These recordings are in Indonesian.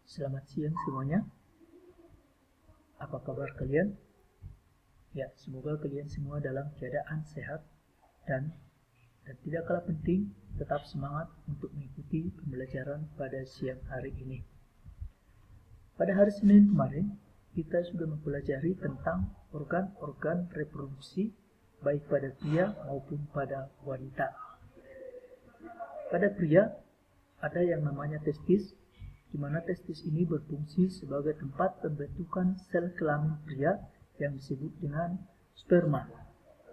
Selamat siang semuanya. Apa kabar kalian? Ya, semoga kalian semua dalam keadaan sehat dan tidak kalah penting, tetap semangat untuk mengikuti pembelajaran pada siang hari ini. Pada hari Senin kemarin, kita sudah mempelajari tentang organ-organ reproduksi baik pada pria maupun pada wanita. Pada pria, ada yang namanya testis, di mana testis ini berfungsi sebagai tempat pembentukan sel kelamin pria yang disebut dengan sperma.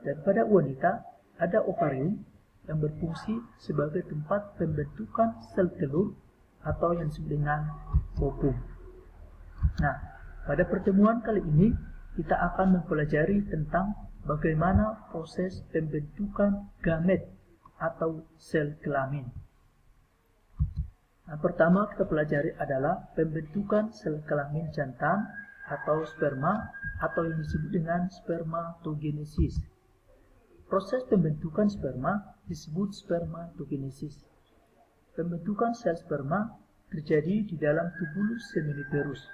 Dan pada wanita ada ovarium yang berfungsi sebagai tempat pembentukan sel telur atau yang disebut dengan ovum. Nah, pada pertemuan kali ini kita akan mempelajari tentang bagaimana proses pembentukan gamet atau sel kelamin. Nah, pertama kita pelajari adalah pembentukan sel kelamin jantan atau sperma atau yang disebut dengan spermatogenesis. Proses pembentukan sperma disebut spermatogenesis. Pembentukan sel sperma terjadi di dalam tubulus seminiferus.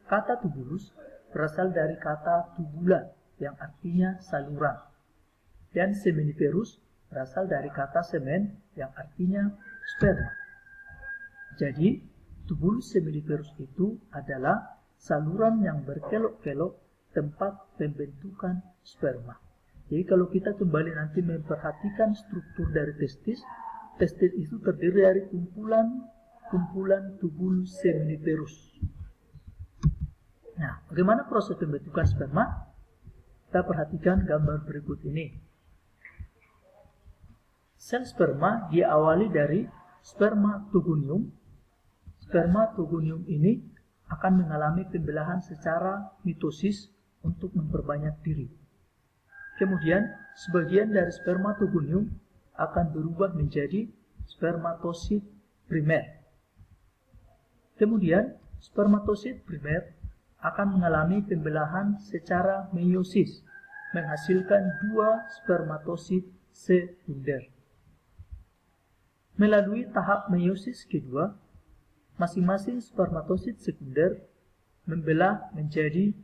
Kata tubulus berasal dari kata tubula yang artinya saluran. Dan seminiferus berasal dari kata semen yang artinya sperma. Jadi, tubulus seminiferus itu adalah saluran yang berkelok-kelok tempat pembentukan sperma. Jadi kalau kita kembali nanti memperhatikan struktur dari testis itu terdiri dari kumpulan tubulus seminiferus. Nah, bagaimana proses pembentukan sperma? Kita perhatikan gambar berikut ini. Sel sperma diawali dari spermatogonium. Spermatogonium ini akan mengalami pembelahan secara mitosis untuk memperbanyak diri. Kemudian, sebagian dari spermatogonium akan berubah menjadi spermatosit primer. Kemudian, spermatosit primer akan mengalami pembelahan secara meiosis, menghasilkan dua spermatosit sekunder. Melalui tahap meiosis kedua, masing-masing spermatosit sekunder membelah menjadi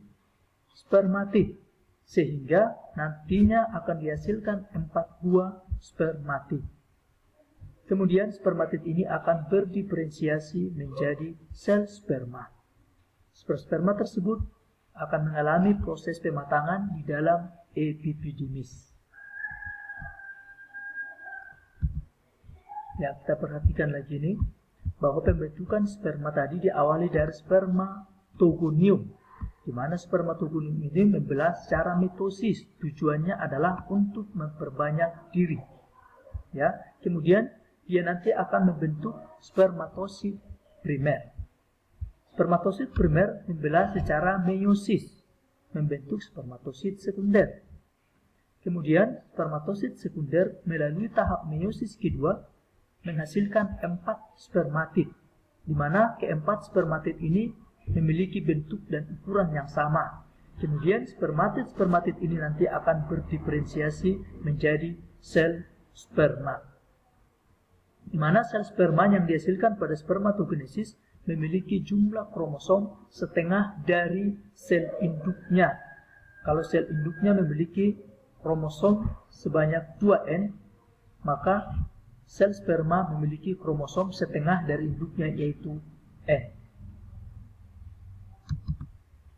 spermatid, sehingga nantinya akan dihasilkan 4 buah spermatid. Kemudian spermatid ini akan berdiferensiasi menjadi sel sperma. Sperma tersebut akan mengalami proses pematangan di dalam epididymis. Ya, kita perhatikan lagi ini bahwa pembentukan sperma tadi diawali dari spermatogonium, di mana spermatogonium ini membelah secara mitosis. Tujuannya adalah untuk memperbanyak diri. Ya, kemudian dia nanti akan membentuk spermatosit primer. Spermatosit primer membelah secara meiosis, membentuk spermatosit sekunder. Kemudian spermatosit sekunder melalui tahap meiosis kedua menghasilkan 4 spermatid, di mana keempat spermatid ini memiliki bentuk dan ukuran yang sama. Kemudian spermatid ini nanti akan berdiferensiasi menjadi sel sperma, di mana sel sperma yang dihasilkan pada spermatogenesis memiliki jumlah kromosom setengah dari sel induknya. Kalau sel induknya memiliki kromosom sebanyak 2N, maka sel sperma memiliki kromosom setengah dari induknya, yaitu N.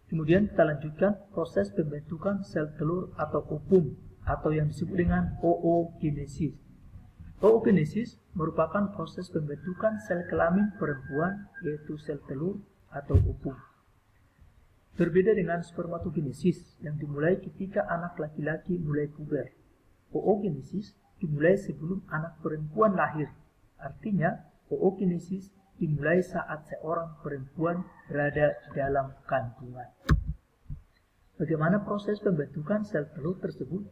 Kemudian kita lanjutkan proses pembentukan sel telur atau ovum, atau yang disebut dengan oogenesis. Oogenesis merupakan proses pembentukan sel kelamin perempuan, yaitu sel telur atau ovum. Berbeda dengan spermatogenesis yang dimulai ketika anak laki-laki mulai puber. Oogenesis dimulai sebelum anak perempuan lahir. Artinya, oogenesis dimulai saat seorang perempuan berada di dalam kandungan. Bagaimana proses pembentukan sel telur tersebut?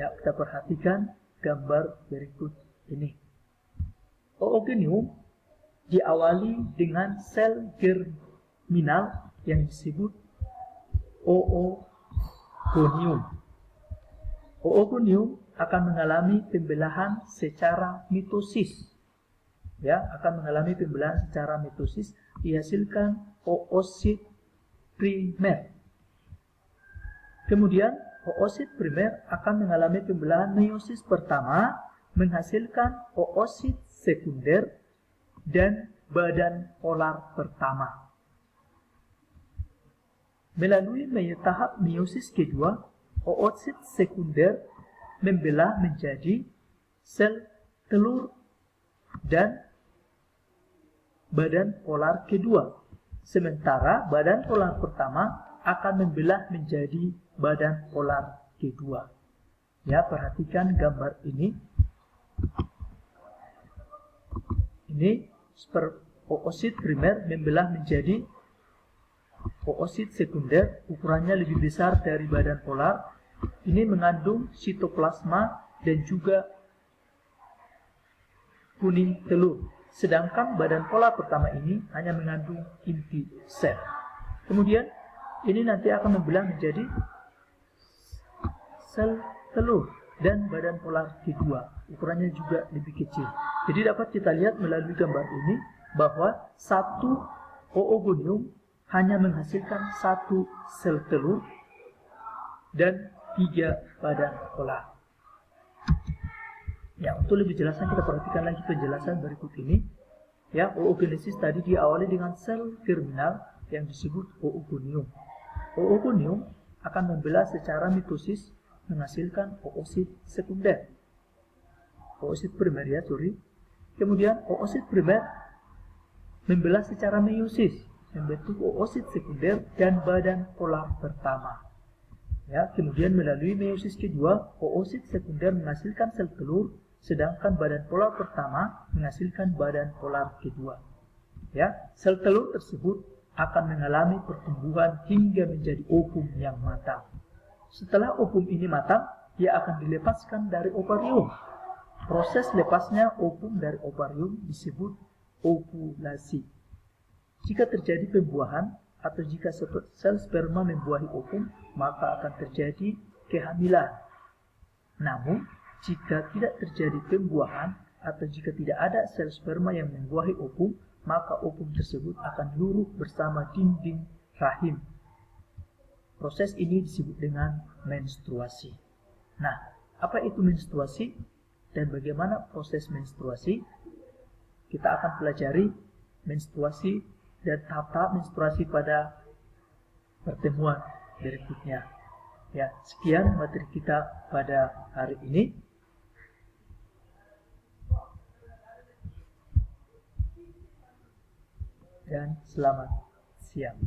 Ya, kita perhatikan gambar berikut ini. Oogonium diawali dengan sel germinal yang disebut oogonium. Oogonium akan mengalami pembelahan secara mitosis. ya, akan mengalami pembelahan secara mitosis, dihasilkan oosit primer. Kemudian oosit primer akan mengalami pembelahan meiosis pertama, menghasilkan oosit sekunder dan badan polar pertama. Melalui tahap meiosis kedua, oosit sekunder membelah menjadi sel telur dan badan polar kedua. Sementara badan polar pertama akan membelah menjadi badan polar kedua. Ya, perhatikan gambar ini. Ini oosit primer membelah menjadi oosit sekunder, ukurannya lebih besar dari badan polar. Ini mengandung sitoplasma dan juga kuning telur. Sedangkan badan polar pertama ini hanya mengandung inti sel. Kemudian ini nanti akan membelah menjadi sel telur dan badan polar kedua. Ukurannya juga lebih kecil. Jadi dapat kita lihat melalui gambar ini bahwa satu oogonium hanya menghasilkan satu sel telur dan 3 badan polar. Ya, untuk lebih jelasnya kita perhatikan lagi penjelasan berikut ini. Ya, oogenesis tadi diawali dengan sel terminal yang disebut oogonium. Oogonium akan membelah secara mitosis menghasilkan oosit sekunder. Oosit primer ya, Kemudian oosit primer membelah secara meiosis membentuk oosit sekunder dan badan polar pertama. Ya, kemudian melalui meiosis kedua, oosit sekunder menghasilkan sel telur, sedangkan badan polar pertama menghasilkan badan polar kedua. Ya, sel telur tersebut akan mengalami pertumbuhan hingga menjadi ovum yang matang. Setelah ovum ini matang, ia akan dilepaskan dari ovarium. Proses lepasnya ovum dari ovarium disebut ovulasi. Jika terjadi pembuahan atau jika sel sperma membuahi ovum, maka akan terjadi kehamilan. Namun, jika tidak terjadi pembuahan atau jika tidak ada sel sperma yang membuahi ovum, maka ovum tersebut akan luruh bersama dinding rahim. Proses ini disebut dengan menstruasi. Nah, apa itu menstruasi dan bagaimana proses menstruasi? Kita akan pelajari menstruasi dan tahap-tahap menstruasi pada pertemuan berikutnya. Ya, sekian materi kita pada hari ini. Dan selamat siang.